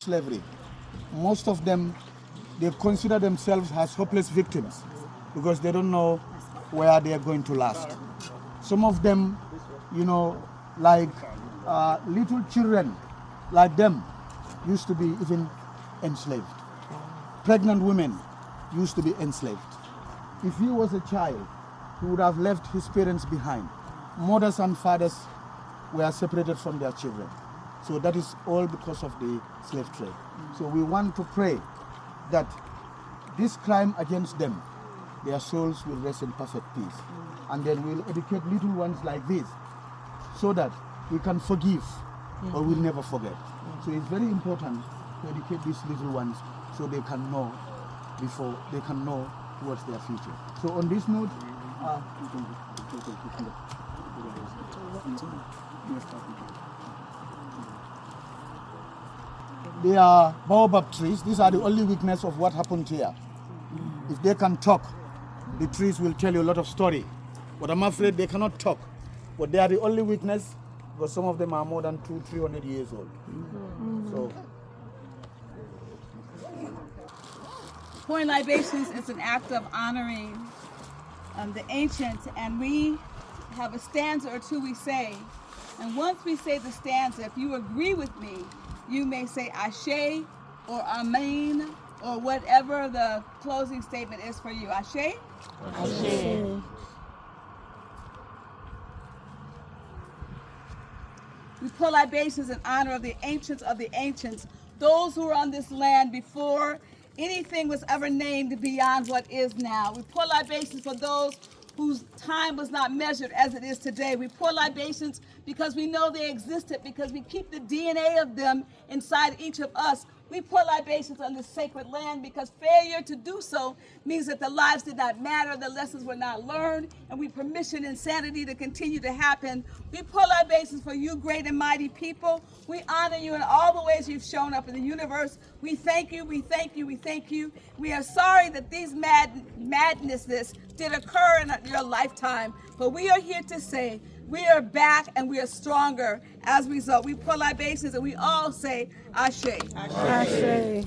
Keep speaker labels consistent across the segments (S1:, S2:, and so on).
S1: slavery, most of them, they consider themselves as hopeless victims because they don't know where they are going to last. Some of them, like little children like them used to be even enslaved. Pregnant women used to be enslaved. If he was a child, he would have left his parents behind. Mothers and fathers were separated from their children. So that is all because of the slave trade. So we want to pray that this crime against them, their souls will rest in perfect peace. And then we'll educate little ones like this so that we can forgive or we'll never forget. So it's very important to educate these little ones so they can know towards their future. So on this note, they are baobab trees. These are the only weakness of what happened here. If they can talk, the trees will tell you a lot of story. But I'm afraid they cannot talk. But they are the only weakness because some of them are more than 200-300 years old. So
S2: pouring libations is an act of honoring the ancients, and we have a stanza or two we say. And once we say the stanza, if you agree with me, you may say Ashe or Amen or whatever the closing statement is for you. Ashe?
S3: Ashe.
S2: We pour libations in honor of the ancients, those who were on this land before anything was ever named beyond what is now. We pour libations for those whose time was not measured as it is today. We pour libations because we know they existed, because we keep the DNA of them inside each of us. We pour libations on this sacred land because failure to do so means that the lives did not matter, the lessons were not learned, and we permission insanity to continue to happen. We pour libations for you, great and mighty people. We honor you in all the ways you've shown up in the universe. We thank you, we thank you, we thank you. We are sorry that these madnesses did occur in your lifetime, but we are here to say we are back and we are stronger as a result. We pour libations and we all say Ashe.
S3: Ashe.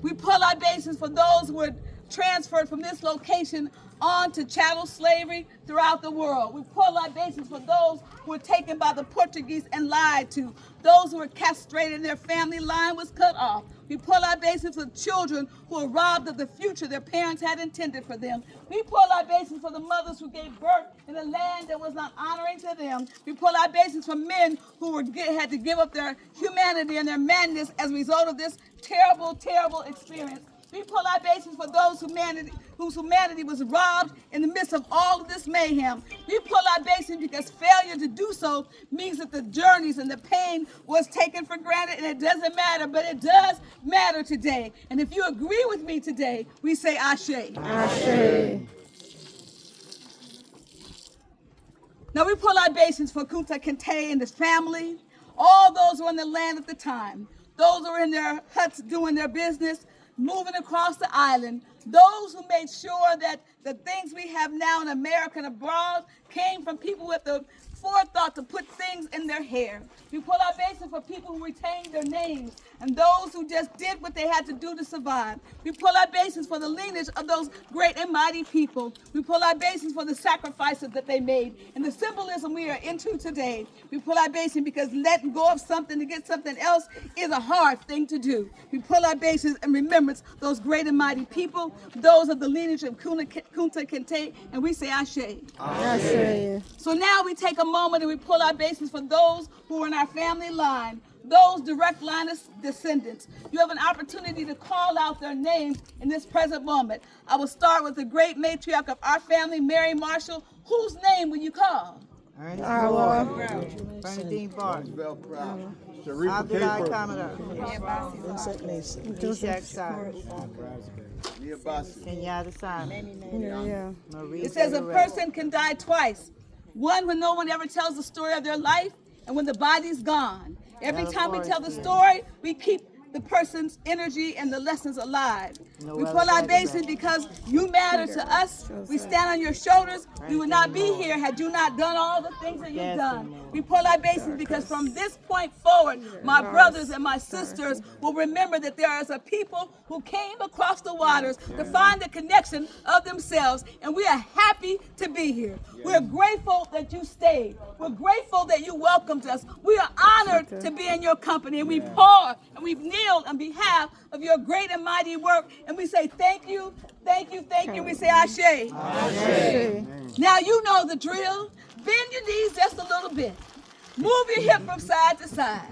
S2: We pour libations for those who were transferred from this location on to chattel slavery throughout the world. We pour libations for those who were taken by the Portuguese and lied to, those who were castrated and their family line was cut off. We pour libations for children who were robbed of the future their parents had intended for them. We pour libations for the mothers who gave birth in a land that was not honoring to them. We pour libations for men who had to give up their humanity and their madness as a result of this terrible, terrible experience. We pour libations for those whose humanity was robbed in the midst of all of this mayhem. We pour libations because failure to do so means that the journeys and the pain was taken for granted, and it doesn't matter, but it does matter today. And if you agree with me today, we say Ashe.
S3: Ashe.
S2: Now we pour libations for Kunte, Kinteh and his family, all those who were in the land at the time, those who were in their huts doing their business, moving across the island, those who made sure that the things we have now in America and abroad came from people with the forethought to put things in their hair. We pour libations for people who retained their names and those who just did what they had to do to survive. We pour libations for the lineage of those great and mighty people. We pour libations for the sacrifices that they made and the symbolism we are into today. We pour libations because letting go of something to get something else is a hard thing to do. We pour libations in remembrance those great and mighty people, those of the lineage of Kunte, Kinteh, and we say Ashe.
S3: Ashe.
S2: So now we take a moment and we pull our bases for those who are in our family line, those direct line of descendants. You have an opportunity to call out their names in this present moment. I will start with the great matriarch of our family, Mary Marshall. Whose name will you call?
S4: Ernest
S3: Our
S4: Moore, Bernadine Barton,
S1: Sharifa
S4: Abdullah
S1: Caper,
S4: Commodore,
S3: Vincent Mason.
S4: Ishaq Sar,
S1: Nia Bassi.
S4: Kenyatta Simon,
S3: Yeah.
S4: Marie
S2: It says a
S4: Figueroa.
S2: person can die twice. One when no one ever tells the story of their life, and when the body's gone. Every time we tell the story, we keep the person's energy and the lessons alive.
S4: No
S2: We
S4: other
S2: pull
S4: better
S2: libations
S4: than-
S2: because you matter to us. We stand on your shoulders. We would not be here had you not done all the things that you've
S4: Yes,
S2: done.
S4: amen.
S2: We pull libations because from this point forward, my brothers and my sisters will remember that there is a people who came across the waters to find the connection of themselves, and we are happy to be here. We're grateful that you stayed. We're grateful that you welcomed us. We are honored to be in your company, and we pour and we've kneeled on behalf of your great and mighty work, and we say thank you, thank you, thank you. We say Ashe.
S3: Ashe.
S2: Now you know the drill. Bend your knees just a little bit. Move your hip from side to side.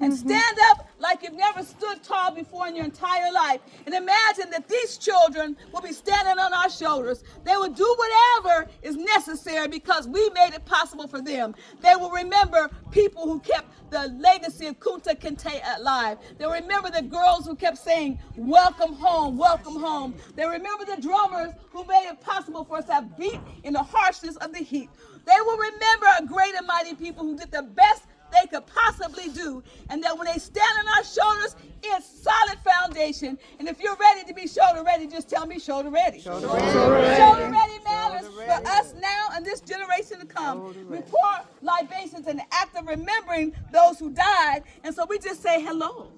S2: And stand up like you've never stood tall before in your entire life. And imagine that these children will be standing on our shoulders. They will do whatever is necessary because we made it possible for them. They will remember people who kept the legacy of Kunte Kinteh alive. They'll remember the girls who kept saying, welcome home, welcome home. They remember the drummers who made it possible for us to have beat in the harshness of the heat. They will remember a great and mighty people who did the best they could possibly do, and that when they stand on our shoulders, it's solid foundation. And if you're ready to be shoulder ready, just tell me shoulder ready. Shoulder ready matters for us now and this generation to come. We pour libations in the act of remembering those who died, and so we just say hello.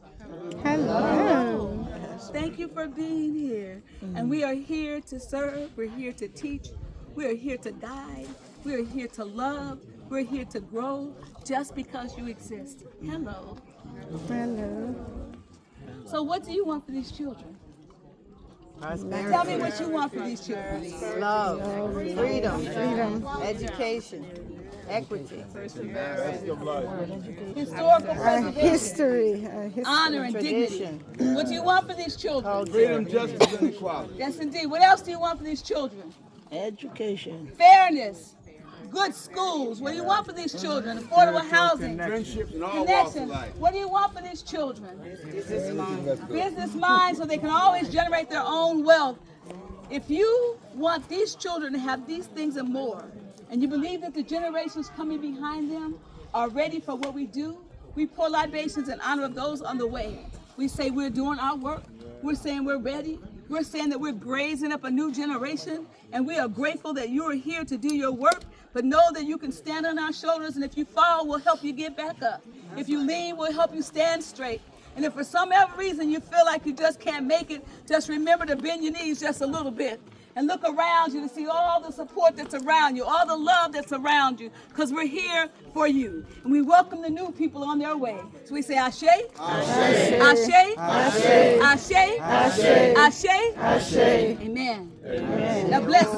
S3: Hello.
S2: Thank you for being here. And we are here to serve, we're here to teach, we are here to guide, we are here to love, we're here to grow just because you exist. Hello.
S3: Hello.
S2: So what do you want for these children?
S4: Prosperity.
S2: Tell me what you want for these children.
S4: Love. Freedom. Education. Equity.
S2: Historical preservation,
S3: History.
S2: honor and dignity.
S4: Tradition.
S2: What do you want for these children?
S5: Freedom, justice, and equality.
S2: Yes, indeed. What else do you want for these children?
S3: Education.
S2: Fairness, good schools. What do you want for these children? Affordable housing,
S5: Friendships in all walks of
S2: connection.
S5: life.
S2: What do you want for these children? Business minds so they can always generate their own wealth. If you want these children to have these things and more, and you believe that the generations coming behind them are ready for what we do, we pour libations in honor of those on the way. We say we're doing our work. We're saying we're ready. We're saying that we're raising up a new generation, and we are grateful that you are here to do your work. But know that you can stand on our shoulders, and if you fall, we'll help you get back up. If you lean, we'll help you stand straight. And if for some other reason you feel like you just can't make it, just remember to bend your knees just a little bit and look around you to see all the support that's around you, all the love that's around you, because we're here for you. And we welcome the new people on their way. So we say Ashe, Ashe, Ashe, Ashe, Ashe, Ashe, Ashe, Ashe. Amen. Amen. Now bless you.